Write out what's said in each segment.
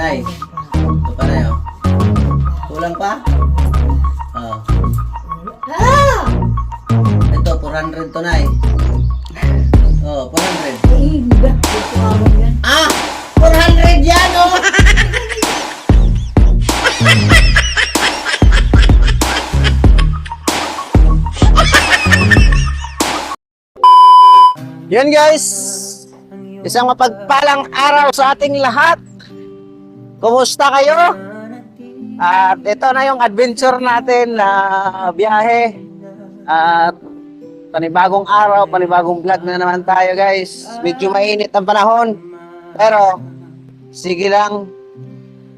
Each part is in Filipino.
Nay. Ito pa na yun. Kulang pa? Oo. Ito, 400 to, Nay. Oo, 400. Ah! 400 yan, oh! Yun guys, isang mapagpalang araw sa ating lahat. Kumusta kayo? At ito na yung adventure natin na biyahe. At panibagong araw, panibagong vlog na naman tayo guys. Medyo mainit ang panahon. Pero sige lang,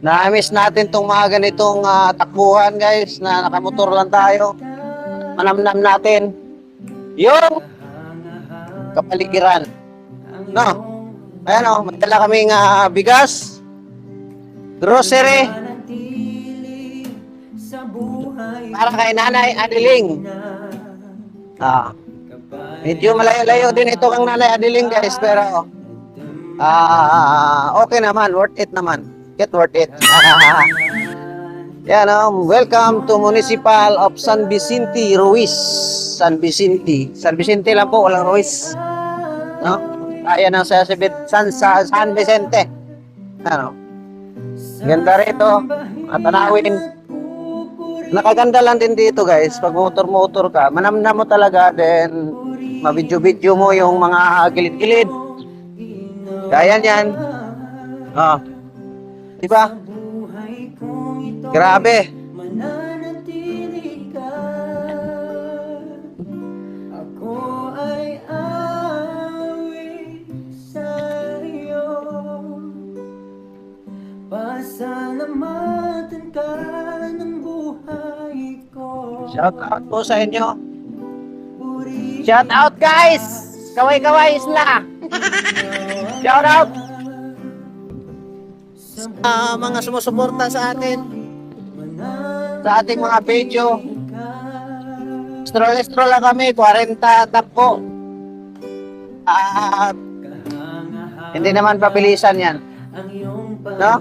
na-miss natin tong mga ganitong takbuhan guys na nakamotor lang tayo. Manamnam natin yung kapaligiran. No? Ayan o, may dala kaming bigas, grocery, para kay Nanay Adiling. Medyo malayo-layo din ito kang Nanay Adiling guys, pero okay naman, worth it naman. Get worth it. Yan o, welcome to Municipal of San Vicente, Ruiz. San Vicente lang po, walang Ruiz. No? Ayan ang San Vicente. Ano? Ganda rito. At tanawin. Nakaganda lang din dito guys. Pag motor-motor ka, manamnam mo talaga. Then, mabidyo-bidyo mo yung mga gilid-gilid. Kaya yan. Diba? Grabe. Pasalamatan ka ng buhay ko. Shout out po sa inyo. Shout out guys. Kaway-kaway isla. Shout out. Mga sumusuporta sa atin. Sa ating mga video. Stroll lang kami. 40 tap po. Hindi naman pabilisan yan. No?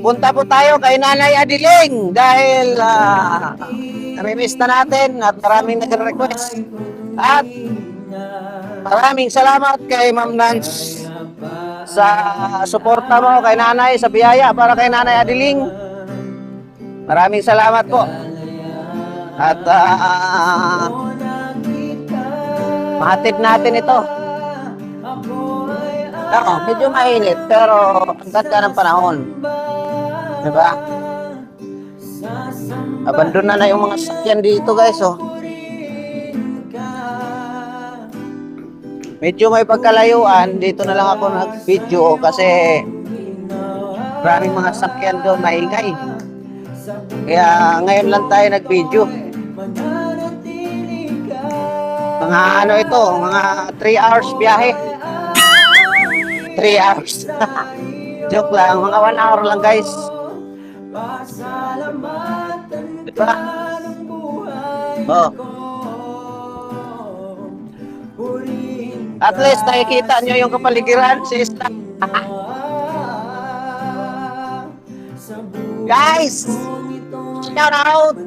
Punta po tayo kay Nanay Adiling dahil namimiss na natin at maraming nag-request. At maraming salamat kay Ma'am Nance sa suporta mo kay Nanay, sa biyaya para kay Nanay Adiling. Maraming salamat po. At mahatid natin ito. Medyo mainit pero ang ganda ng panahon. Diba? Abandon na yung mga sakyan dito guys, oh. Medyo may pagkalayuan, dito na lang ako nag-video kasi maraming mga sakyan doon, maingay. Kaya ngayon lang tayo nag-video. Mga ano ito, mga 3 hours biyahe. 3 hours. Joke lang, mga 1 hour lang guys. Diba? Oh. At least nakikita nyo yung kapaligiran, sister. Guys! Shout out!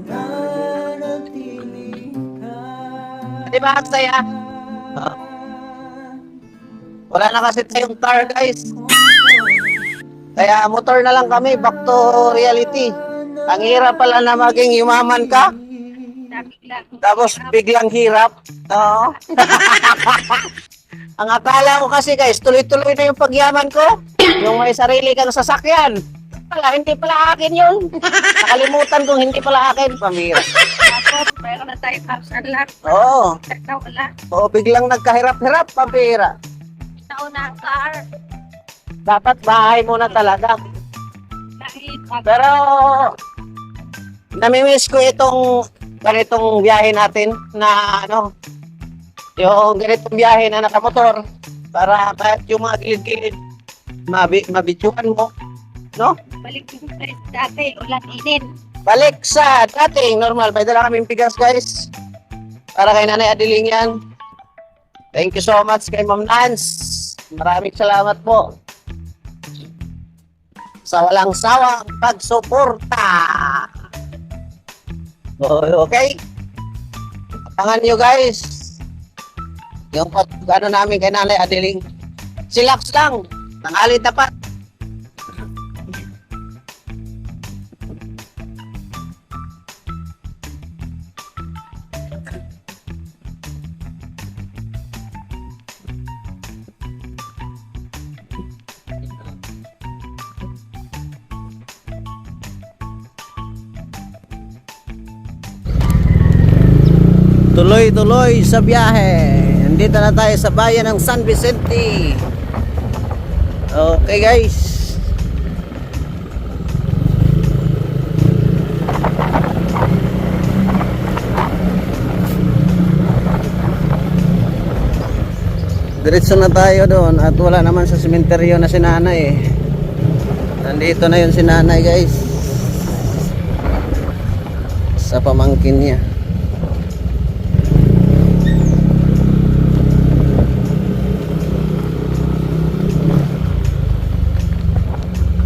Diba ang saya? Wala na kasi tayong car guys. Kaya motor na lang kami, back to reality. Ang hirap pala na maging yumaman ka. Tapos biglang hirap. Oo. Ang akala ko kasi guys, tuloy-tuloy na yung pagyaman ko. Yung may sarili kang sasakyan. Hindi pala akin yun. Nakalimutan kong hindi pala akin. Pamira. Meron na tayo caption lang. Oo. Wala. Oo, biglang nagkahirap-hirap. Pamira. Nauna ang car. Dapat bahay muna talaga. Pero namimiss ko itong ganitong biyahe natin na ano, yung ganitong biyahe na nakamotor para kahit yung mga gilid-gilid mabidyohan mo, no? Balik yung dati, ulan inin. Balik sa dating normal. May dala kaming bigas guys para kay Nanay Adiling yan. Thank you so much kay Ma'am Nance. Maraming salamat po. sa walang sawang pagsuporta. Okay? Abangan nyo guys. Yung ano namin kay Nanay Adeling. Silax lang. Tanghali tapat. Tuloy-tuloy sa biyahe. Nandito na tayo sa bayan ng San Vicente. Okay guys. Diretso na tayo doon at wala naman sa sementeryo na si Nanay eh. Nandito na yun si Nanay guys. Sa pamangkin niya.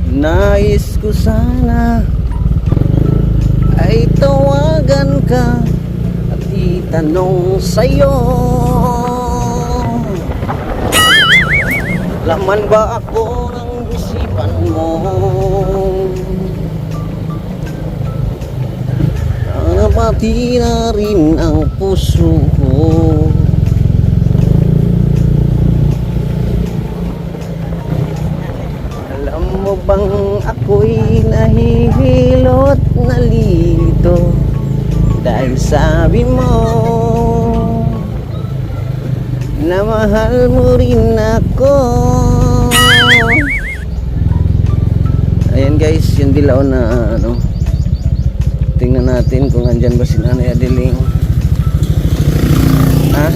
Nais ko sana ay tawagan ka at itanong sa'yo, laman ba ako ng isipan mo? Pati na rin ang puso ko. Alam mo bang ako'y nahihilot na lito dahil sabi mo na mahal mo rin ako. Ayan guys, yung dilaw na ano. Tingnan natin kung andyan ba si Nanay Adeling. Ha?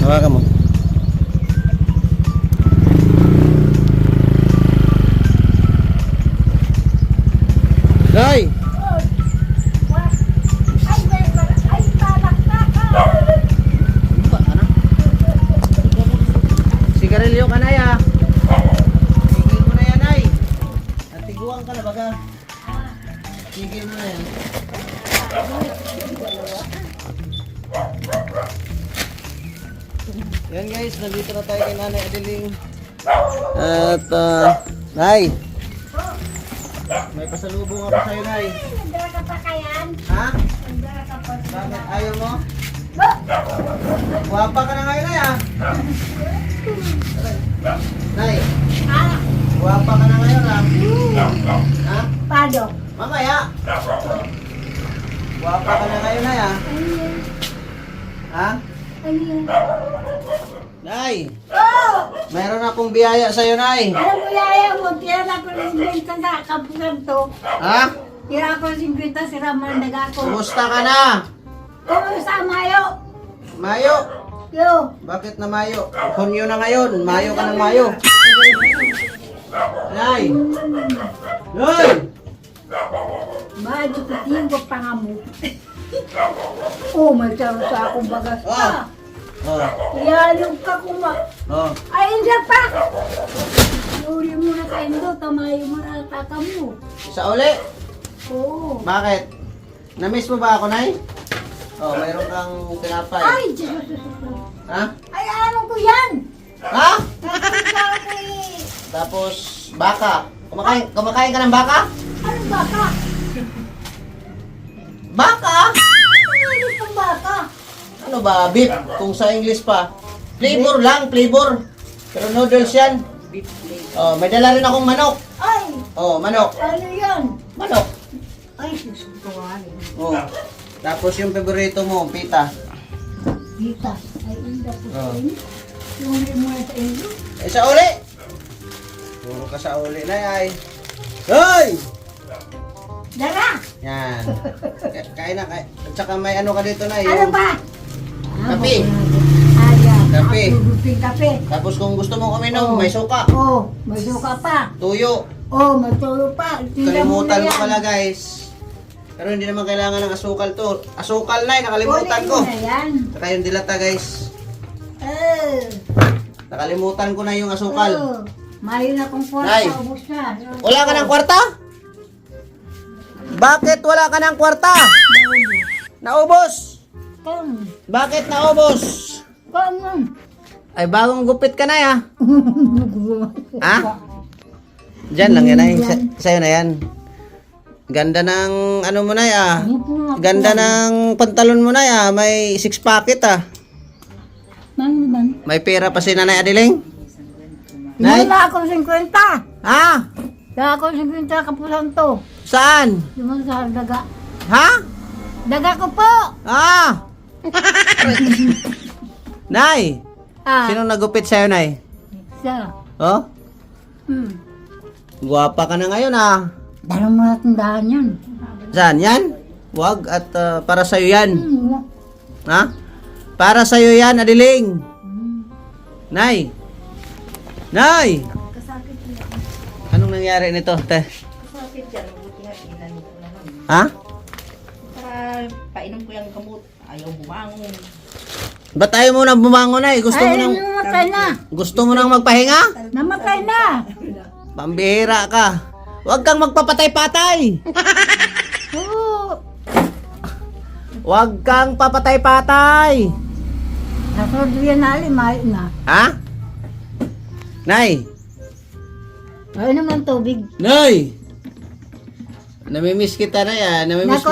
Hawakan mo. Nay! Sigarilyo ka na ya. Tigil mo na yan ay. Natiguan ka na baga. Tigil mo na yan. Yan guys, nandito na tayo kay Nanay Adeling. At Nay, may pasalubong ako sa'yo, Nay. Nandara ka pa kayan? Ha? Nandara ka pa. Bakit? Ayaw mo? Guwapa ka na ngayon, Nay, ha? Nay, Ah, guwapa ka na ngayon, ha? Ha? pado. Mamaya. Guwapa ka na ngayon, Nay, ha? Ha? Ano yun? Nay, Oh! mayroon akong biyaya sa'yo, Nay. Ano mo yaya mo? Tira na ko ng 50 sa kapusan to. Ha? Tira ko ng 50 si Raman Nagako. Kumusta ka na? Kumusta Mayo? Mayo? Yo! Bakit na Mayo? Hunyo na ngayon. Mayo ka ng Mayo. Nay! Nay! Medyo kating ko pa nga mo. Oh, may taro sa akong bagas pa. Oh. Iyalog ka kuma. Oh. Ay, hindi pa! Uri mo na sa indo, tamayo mo na taka mo. Isa uli? Oo. Bakit? Namiss mo ba ako, Nay? Oh, mayroon kang tinapay. Ay, Diyos, Diyos, Diyos. Ha? Ay, ano ko yan? Ha? Nakakita ko eh. Tapos, baka. Kumakain ka ng baka? Ano baka? Baka? Ano itong baka? Ano ba? Beef. Kung sa English pa. Flavor lang, flavor. Pero noodles yan. Oh, may dala rin akong manok. Ay, Oh, manok. ano yan? Manok. Ay, susuntuhan. Oh. Tapos yung paborito mo, pita. Dita. Ay, hindi ko sa Oh. inyo. Uri mo na sa inyo. Isa uli. Puro ka sa uli na ay. Hoy! Dara! Yan. Kain na. At saka may ano ka dito na Ano yung... ba? Kape. Ayan. Kape. Kape. Kape. Tapos kung gusto mo uminom, Oh. may suka. Oh, may suka pa. Tuyo. Oh, may tulo pa. Tingnan mo Kalimutan na mo yan. pala guys. Pero hindi naman kailangan ng asukal to. Asukal na, nakalimutan Kunin ko. mo na yan. Saka yung dilata guys. Eh. Nakalimutan ko na yung asukal. Oh. Mayo na kung Nay. kwarta, ubos na. Wala ka ng kwarta? Bakit wala ka ng kwarta? Naubos. Kung, Bakit naubos? kung, Ay, bagong gupit ka na ya. Ha? Diyan lang yan ay. Sa'yo na yan. Ganda ng ano mo na ya. Ganda ng pantalon mo na ya. May 6 pocket ah. Naman. May pera pa si Nanay Adiling? Nay? Wala ako 50. Ha? Wala ako 50 kapusan to. Saan? Yung sa daga. Ha? Daga ko po. Ah! Nay! Ah, Sino nagupit sa'yo, Nay? siya. Oh? Guwapa ka na ngayon ah. Dalaw mo na tindahan yan. Saan? Yan? Wag at para sa'yo yan. Hmm, Ha? Para sa'yo yan, Adiling. Nay! Nay! Anong nangyari nito, te? Ha? Para painom ko yung gamot. Ayaw bumangon. Ba't ayaw mo na bumangon, Nay? Gusto mo Ay, nang, namatay na. gusto mo nang magpahinga? Namatay na. Pambihira ka. Huwag kang magpapatay-patay. Oo. Huwag kang papatay-patay. Nasunod yan na mayo na. Ha? Nay! Ay naman tubig. Nay! Namimiss kita na yan. Namimiss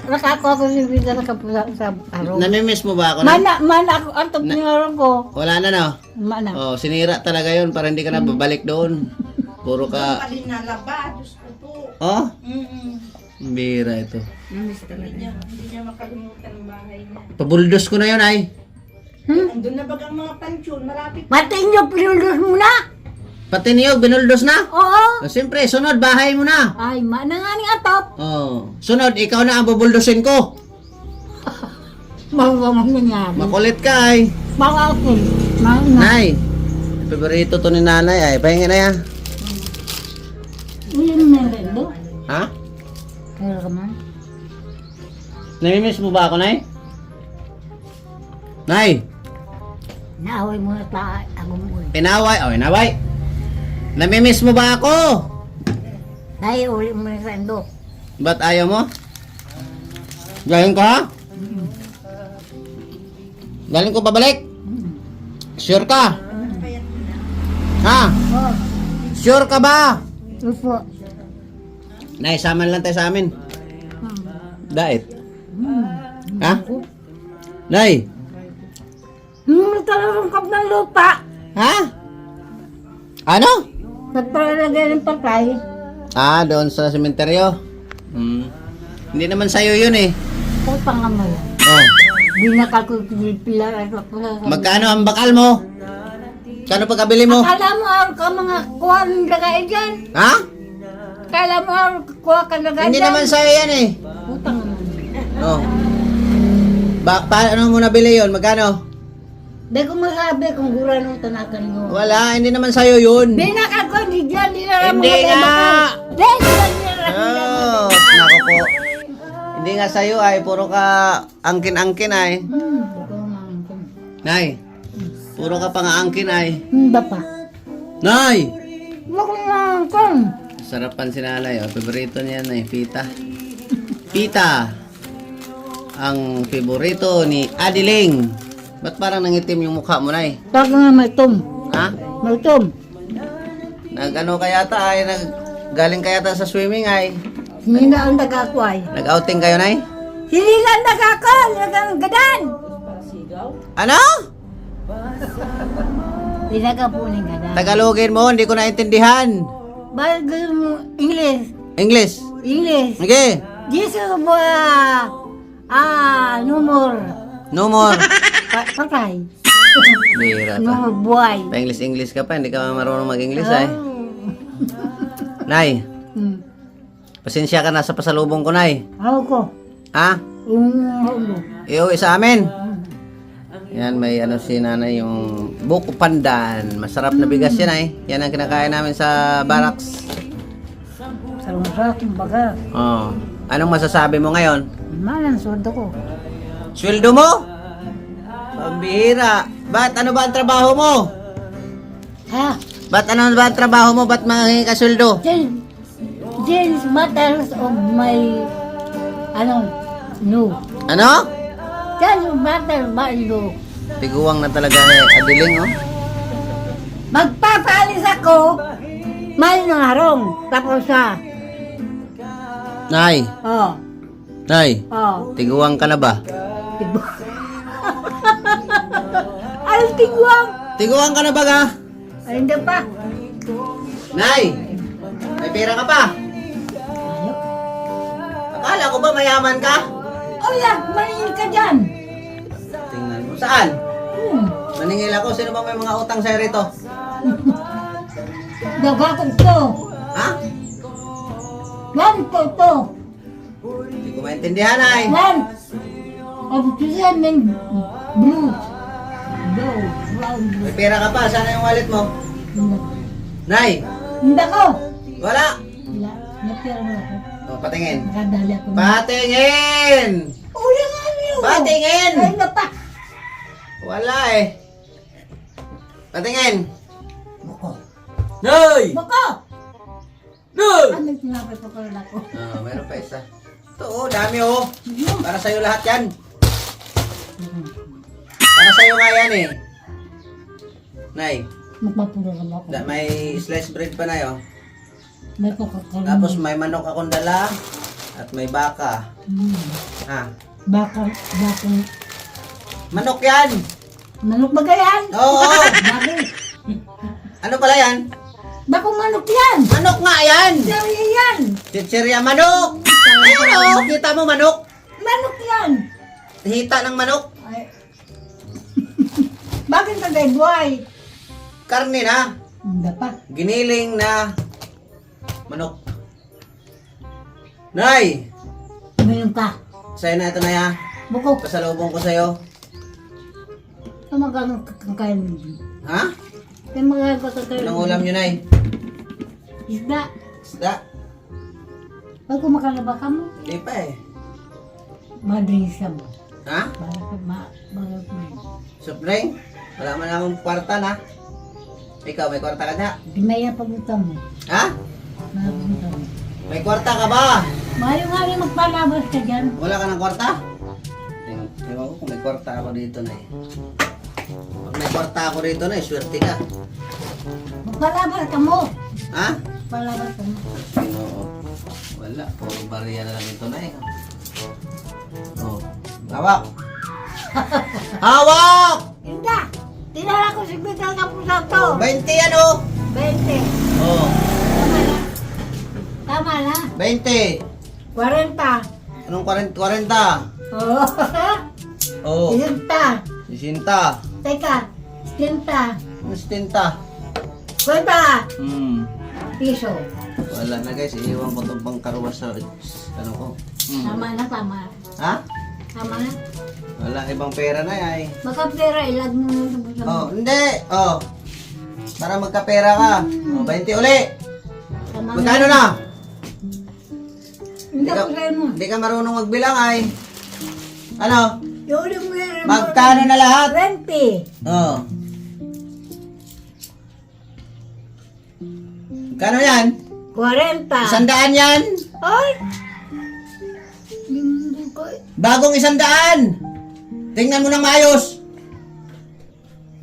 Nakako ako si Vida na kapusa sa araw. namimiss mo ba ako na? Mana ako ang tupingaron ko. Wala na no? Mana. Oh, sinira talaga yon para hindi ka na babalik doon. Puro ka... Palin na laba. Diyos ko po. Oh? Mm-mm. Bira ito. Hindi niya makalimutan ang bahay niya. Pabuldos ko na yon ay. Andun na bagang mga pansyon. Malapit. Pati nyo, pinuldos mo na. Pati niyo, binuldos na? Oo. Oh, siyempre, sunod, bahay mo na. Ay, mana nga ni atop. Oh, sunod, ikaw na ang bubuldosin ko. Bawa mo nangyari. Makulit ka ay. Bawa ako. Mga na. Nay, paborito to ni nanay ay. Pahinga na yan. Ilan na rin do? Ha? Kaya ka man. Namimiss mo ba ako, Nay? Nay, Naaway mo na ta. Ako mo eh. inaway. Oh, inaway. Namimiss mo ba ako? Dahil uli mo na sa endo. Ba't ayaw mo? Galing ko ha? Galing ko pabalik? Sure ka? Ha? Oo. Sure ka ba? Upo. Nay, sama lang tayo sa amin. Dait. Ha? Nay. Talong kap ng lupa. Ha? Ano? Nagpalagay ng patay. Ah, doon sa sementeryo. Hindi naman sa'yo yun eh. Putang naman. Oh. Di nakakupilar ako sa... Magkano ang bakal mo? Kano pagkabili mo? Akala mo ako ka mga kuha ng lagay dyan. Ha? Akala mo ako kuha ka ng lagay Hindi dyan. naman sa'yo yan eh. Putang naman. Oh. Paano mo nabili yun? Magkano? Di ko masabi kung gura nung tanakan mo. Wala, hindi naman sa'yo yun. Di nakako, di dyan, di na lang Hindi mga nga. bakal. Di dyan, di na lang mga Oh, nako po. Hindi nga sa'yo ay, puro ka angkin-angkin ay. Di ko mamangkin. Nay, puro ka pang-angkin ay. Ba pa? Nay! Di ko mamangkin. Sarapan si nanay, oh. Paborito niya na pita. Pita! Ang paborito ni Adiling. Ba't parang nangitim yung mukha mo, Nay? Pag nga may tum. Ha? May tum. Nag-ano kaya ta ay, galing kaya ta sa swimming ay. Hindi na ang nagako ay. Nag-outing kayo, Nay? Hindi na ang nagako, nagang gadan. Ano? Hindi nagapunin gadan. Tagalogin mo, hindi ko naintindihan. Bago mo, English. English. English. Sige. Jesus numor. No more. Patay. Bira pa. Numor buhay. Pa-English ka pa, hindi ka marunong mag-English ay. Nay, Hmm. pasensya ka na sa pasalubong ko, Nay. Ako ko. Ha? Yung ulo. Iuwi sa amin. Yan, may ano si nanay, yung buko pandan. Masarap na bigas yan ay. Yan ang kinakain namin sa barracks. Sarong sa aking baga. Oh. Anong masasabi mo ngayon? Malang sordo ko. Sweldo mo? Pambihira. Ba't? Ano ba ang trabaho mo? Ha? Ba't ano ba ang trabaho mo? Ba't mangingi ka sweldo? This matters of my, no. Ano? This matters my no. Tiguang na talaga Adiling, oh. Magpapalis ako, may nangarong. Tapos na, Nay, oh, Nay, oh. tiguang ka na ba? Ay, tigwang. Tiguang ka na ba ga? Ay, hindi pa. Nay, may pera ka pa? Ayaw. Akala ko ba mayaman ka? Oh, yan, maningil ka dyan. Tingnan mo. Saan? Hmm. Maningil ako. Sino ba may mga utang sa'yo rito? Dagatong to. Ha? Yan to. Hindi ko maintindihan, Nay. Yan. Ang tusamin, blue. Blue, brown, blue. May pera ka pa. Saan yung wallet mo? Nay, Hindi ko. wala. Wala, napira mo ako. O, patingin. Nakadali ako. Patingin! Uli nga niyo. Patingin! Ay, na pa. Wala eh. Patingin. Bako. Nay! Bako. Nay! Ano yung tinapay pa pala ako? Meron pa isa. Ito, oh, dami oh. Para sa'yo lahat yan. Para sa'yo nga yan eh. Nay, Magpapura ka ba ako? may sliced bread pa na yun. May Coca-Cola. Tapos may manok akong dala. At may baka. Ha? Baka. Manok yan! Manok ba yan? Oo! Bako. Ano pala yan? Bako manok yan. Manok nga yan! Sari yan. Chichirya manok! Ayun oh! Kita mo manok? Manok yan. Hita ng manok. Ay. Bakit ka gay buhay? Karne na. Hindi pa. Giniling na manok. Nay! Ngayon ka. Sa'yo na ito na ya. Bako. Pasalubong ko sa'yo. Kamagang kakain mo. Ha? Kamagang kakain Anong ulam nyo, Nay? Isda. Isda? Pag kumakalaba ka mo, Hindi pa eh. madrisa mo. Ha? Bagal mo. Supling? Wala man akong kwarta na. Ikaw, may kwarta ka na? Di maya pagutang mo. Ha? Pagutang mo. May kwarta ka ba? Mayo nga rin magpalabas ka dyan. Wala ka ng kwarta? Ewan ko kung may kwarta ako dito, Nay. Pag may kwarta ako dito, Nay, swerte ka. Magpalabas ka mo. Ha? Palabas ka mo. Oo. Wala. Puro bariya na lang ito, Nay. Oh. Hawak! Hawak! Hindi. Tinala ko si Bidal ka po sa to. 20 yan, oh! 20. Oh. Tama na. Tama na. 20. 40. Anong 40? Oo. Oh. 60. 60. Teka. 60. Ano 70? 50. Piso. Wala na guys, iiwan ko itong pangkarwas sa ano ko. Tama na, tama. Ha? Tama na. Wala, ibang pera na ay. Baka pera, ilag mo na sa busa mo. Oh, hindi. Oh. Para magkapera ka. Oh, 20 uli. Tama Magkano na? Hindi ko sa'yo mo. Hindi ka marunong magbilang ay. Ano? Yuri mo yan. Magkano na lahat? 20. Oh. Magkano yan? 40. 100 yan? Ay! Hindi ko. Bagong 100. Tingnan mo ng maayos.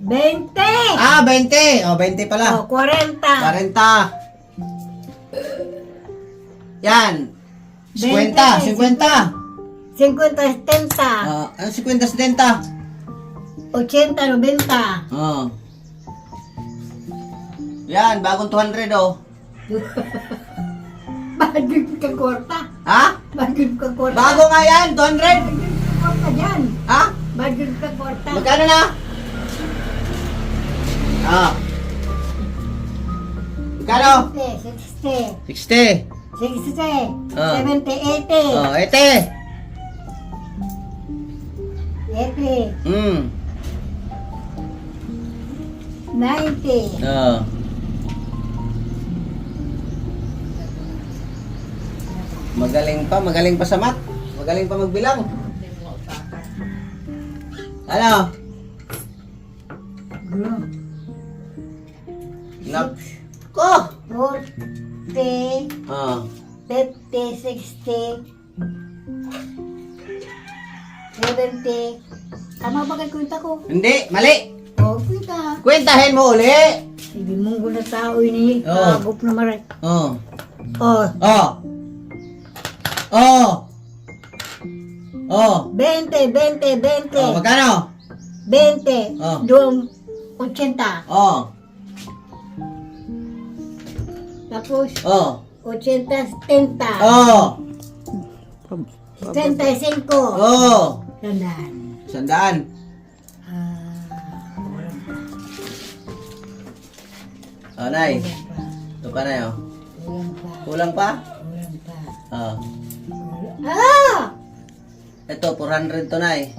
20. Ah, 20. Oh, 20 pala. Oh, 40. 40. Yan. 50. 50. 50, 70. Ano 50, 70? 80, 90. Oh. Yan, bagong 200 oh. Bagay ka kwarta. Ha? Bagay ka kwarta. Bago nga yan, 200. Bagay ka kwarta dyan. Ha? Bagay ka kwarta. Magkano na? Ah. Magkano? 60. 60. 60. Ah. 70, 80. Oh, 80. 80. 90. Oh. Magaling pa sa math. Magaling pa magbilang. Ano? Nako! 40, Oh. 50, 60, 70. Tama ba kay kwenta ko? Hindi, mali. O, kwenta. Kwentahin mo uli. Hindi mong guna tao ini. Oo. Agop na maray. Oh. O, Oh. Oh. Oh. 20, 20, 20. Oh, magkano? 20. Oh. Doon, 80. Oh. Tapos, Oh. 80, 70. Oh. 75. Oh. Tandaan. 100. Walang pa. Oh, Nay. Walang pa. Ito pa, Nay, oh. Walang pa. Kulang pa? Walang pa. Oh. Ah! Ito, 400 to, Nay.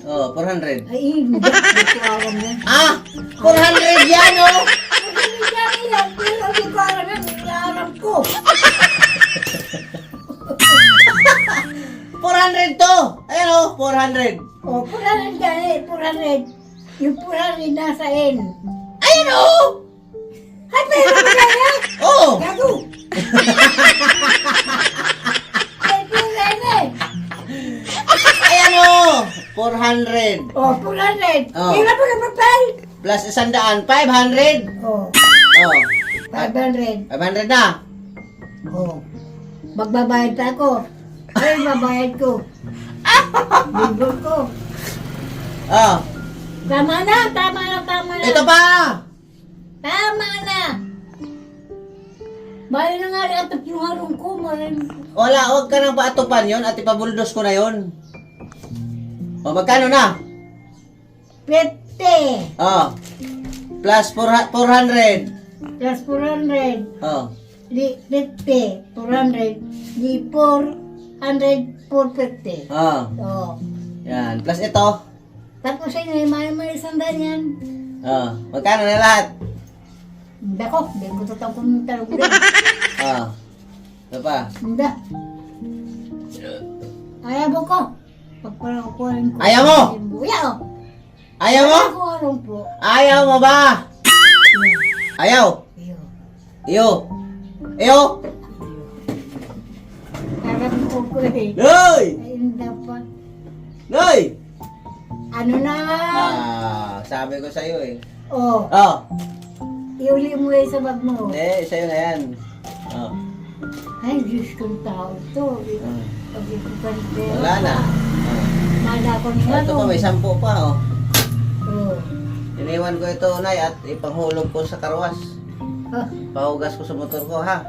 Oh, 400. Ay, hindi ko alam yan. Ah! 400 yan, oh! Hindi ko alam yan. Hindi alam ko. 400 to! Ayan, oh, 400. O, 400 gani, 400. Yung 400 nasa N. Ayan, oh! Ay, pero mo na yan! Oh! Gago! Ay, pero eh. Ayan, oh! 400. O, 400. Oh. Ilan mo na papel? Plus 100, 500. O, Oh. 500. 500 na. O, magbabayad pa ako. Ay, babayad ko. Bibol ko. Oh. Tama na, tama na, tama na. Ito pa! Tama na. Bayo na nga rin atap yung harong ko. Wala, huwag ka nang paatupan yon at ipabuldos ko na yon. O, magkano na? 50. Oh. Plus 400. Plus 400. Oh. Di 50. 400. Di 400. 450. Oh. Oo. Yan. Plus ito. Tapos ay may sandal yan. Oh. Magkano na lahat? Dako, di ko tatang kumunta rin. Oh. Ito pa. Hindi. Ayaw mo ko. Pagparakukuhin ko. Ayaw mo? Ayaw. Ayaw mo? Ayaw ko harong po. Ayaw mo ba? Ayaw. Ayaw. Iyo. Iyo. Karap ko ko eh. Noy! Ay, hindi pa. Noy! Ano na? Sabi ko sa'yo eh. Oh, Oh. iuli mo eh sa bag mo. Hindi, sa'yo na yan. Oh. Ay, Diyos kong tao to. Oh. Pag ito pa rin pera. Wala na. Mada ko niya Ito pa, may 10 pa oh. Oh. Iniwan ko ito, Nay, at ipanghulog ko sa karwas. Ah, Pahugas ko sa motor ko, ha?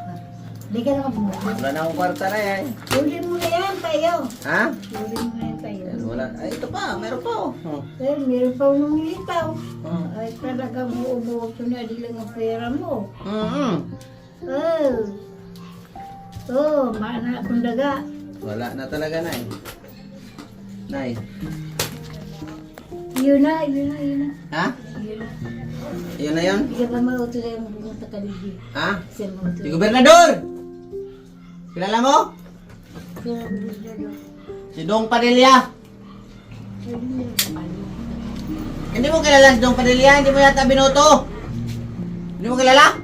di ka na kabukas. Wala na akong kwarta na yan. Iuli mo na yan tayo. Ha? Iuli mo na yan tayo. Yan, wala. Ay, ito pa, meron pa oh. Oh. Eh, meron pa umilitaw. Oh. Ay, talagang uubo ko na di lang ang pera mo. Mm-hmm. Oh. Oh, maana akong daga. Wala na talaga, Nay. Nay. Yun na, yun na, yun na. Ha? Yun na. Yun na yun? Hindi ka pa mauto na yung pumunta ka dito. Ha? Kasi mauto. Si Gobernador! Kilala mo? Kaya dito. Si Dong Padilla. Hindi mo kilala si Dong Padilla? Hindi mo yata binoto? Hindi mo kilala?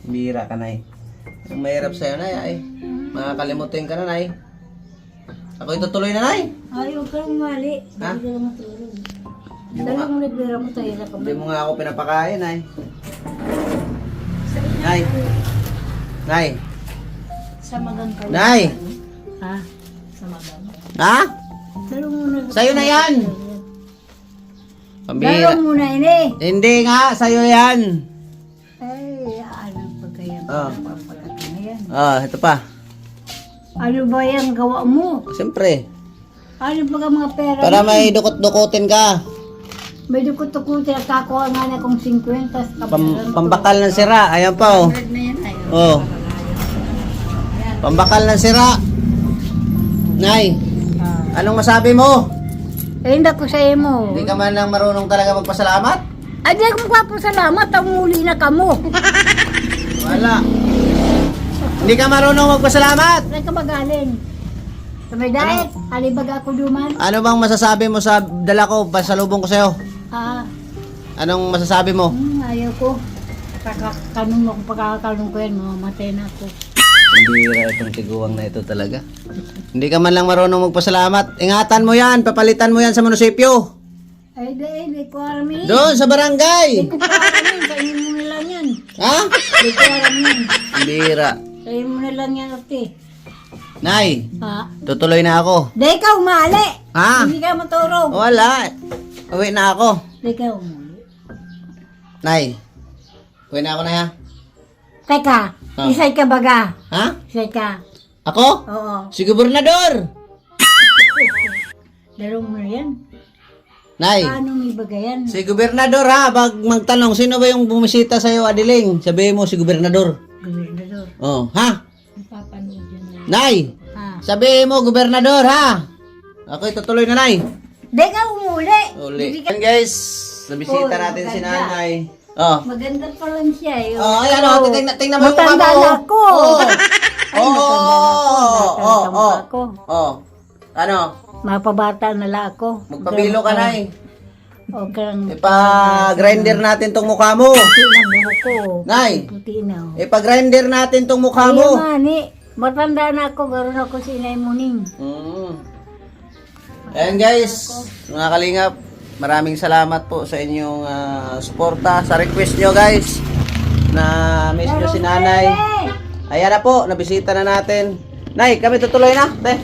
Bira ka, Nay. Ang mahirap sa'yo, Nay, ay. Makakalimutin ka na, Nay. Ako itutuloy na, Nay. Ay, huwag kang mali. Ha? Hindi ka lang matulog. Hindi mo nga, Talagang nagbira mo tayo na hindi kamay. mo nga ako pinapakain, Nay. Nay. Nay. Sa magang ka. Nay. Ha? Sa magang. Ha? Dalo muna. Sa'yo na yan. Pambira. Dalo muna ini. Hindi nga, sa'yo yan. Ay, ano pa kaya Ah. papalaki na yan? Ito pa. Ano ba yan gawa mo? Siyempre. Ano ba ang mga pera Para mo? may dukot-dukotin ka. May dukot-dukutin at kakuha nga na kong 50. Pambakal ng sira. Ayan pa, oh. Na yan, ay. Oh. Pambakal ng sira. Nay, anong masabi mo? Eh, hindi ko sa'yo mo. Hindi ka man lang marunong talaga magpasalamat? Ay, di akong kwapo salamat. Ang muli na kamo. Wala. Hindi ka marunong magpasalamat? Saan ka magaling? Sa may diet, halibag ako duman. Ano bang masasabi mo sa dala ko, pasalubong ko sa'yo? Ah, Anong masasabi mo? ayaw ko. Kanong mo, pagkakakanong ko yan, mamamatay na ako. Hindi itong tiguang na ito talaga. Hindi ka man lang marunong magpasalamat. Ingatan mo yan, papalitan mo yan sa munisipyo. Ay, di ko alam yun. Doon, sa barangay. Di ko alam yun, sa inyo mo na lang yan. Ha? Di ko alam yun. Bira. Sa inyo mo na lang yan, ate. Nay, Ha? tutuloy na ako. Di ka umali. Ha? Hindi ka maturog. Wala. Uwi na ako. Di ka umali. Nay, uwi na ako na ha. Teka, Ah. isay ka baga? Ha? Isay ka? Ako? Oo. Si Gobernador. Laro mo na yan. Nay, Paano may baga yan? si Gobernador ha. Bag magtanong, sino ba yung bumisita sa'yo, Adiling? Sabihin mo si Gobernador. Gobernador. Oh, ha? Napapanood yun na. Nay, Ha? sabihin mo, Gobernador ha. Ako tutuloy na, Nay. Di ka umuli. Uli. Hindi ka- Yan guys, nabisita Oh, natin si maganda. Nanay. Oh. Maganda pa lang siya eh. Oh, ayan oh, tingnan mo yung mukha mo. Matanda na ako. Oh. Ay, matanda na ako. Oh, Natanda oh. ako. Oh. Ano? Mapabata na lang ako. Magpabilo ka, Nay. O karang Ipa-grinder natin tong mukha mo. puti na buhok ko. Nay. Puti na. Ipa-grinder natin tong mukha mo. Ayun nga ni. Matanda na ako. Garon ako si Inay Muning. Ayan guys, mga kalingap, maraming salamat po sa inyong suporta, sa request nyo guys, na miss nyo si Nanay. Ayan na po, nabisita na natin. Nay, kami tutuloy na, te.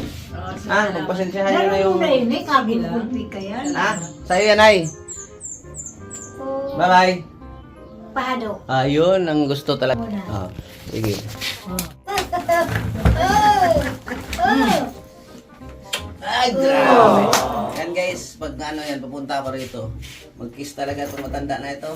Magpasensyahan nyo na yung... Garon na yun. Kagulpi ka yan. Sa'yo yan, Nay. Bye-bye. Pado. Ayun, ang gusto talaga. Sige. Ay, grabe. Yan guys, pag ano yan, papunta ako rito. Mag-kiss talaga itong matanda na ito.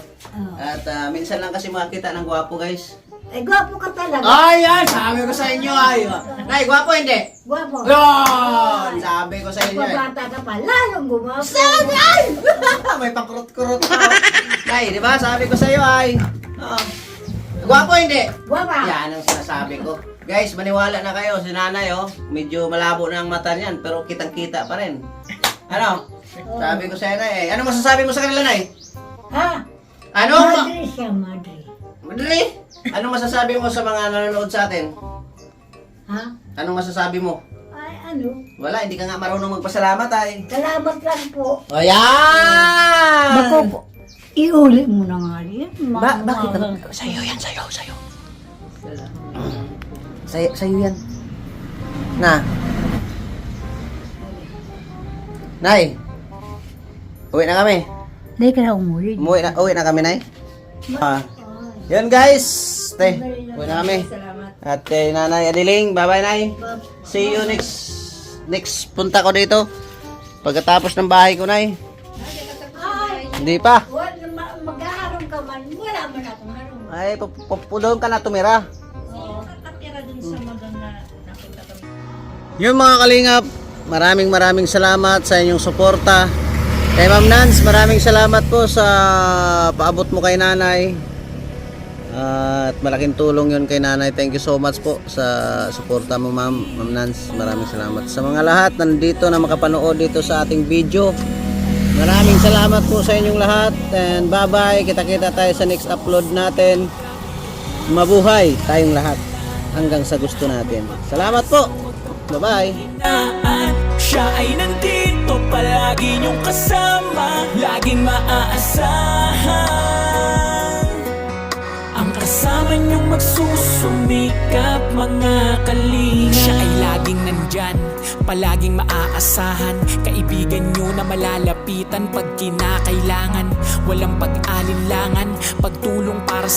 At minsan lang kasi makita ng gwapo guys. Eh, gwapo ka talaga. Ay, yan! Sabi ko sa inyo ay. Nay, gwapo hindi? Gwapo. Yun! Sabi ko sa inyo eh. Pabata ka pa. Lalong gumapo. May pakurot-kurot na. Nay, di ba? Sabi ko sa iyo ay. Gwapo hindi? Gwapa. Yan ang sinasabi ko. Guys, maniwala na kayo. Si Nanay, oh. Medyo malabo na ang mata niyan, pero kitang-kita pa rin. Ano? Sabi ko sa iyo, Nay. Ano masasabi mo sa kanila, Nay? Ha? Ano? Madre siya, madre. Madali? Ano masasabi mo sa mga nanonood sa atin? Ha? Anong masasabi mo? Ay, ano? Wala, hindi ka nga marunong magpasalamat, ay. Salamat lang po. Ayan! Bako po. Iuli mo na nga rin. Bakit? Sa'yo yan, sa'yo. Sa'yo yan. Na. Nay. Uwi na kami. Hindi ka na umuli. Uwi na kami, Nay. Yan guys. Te, uwi na kami. At kay Nanay Adiling, bye-bye, Nay. See you next punta ko dito. Pagkatapos ng bahay ko, Nay. Ay, Hindi pa. mag-aharong ka man. Wala man akong harong. Ay, doon ka na tumira. Nakatira dun sa maganda nakita kami. Yung mga kalingap, maraming salamat sa inyong suporta. Kay Ma'am Nance, maraming salamat po sa paabot mo kay Nanay. At malaking tulong yun kay Nanay. Thank you so much po sa suporta mo, Ma'am Nance. Maraming salamat. Sa mga lahat nandito na makapanood dito sa ating video, maraming salamat po sa inyong lahat. And bye-bye. Kita-kita tayo sa next upload natin. Mabuhay tayong lahat hanggang sa gusto natin. Salamat po. Bye-bye. Siya ay nandito, palagi niyong kasama, laging maaasahan. Ang kasama niyong magsusumikap, mga kalinga. Siya ay laging nandyan, palaging maaasahan. Kaibigan niyo na malalapitan pag kinakailangan. Walang pag-alinlangan, pagtulong para sa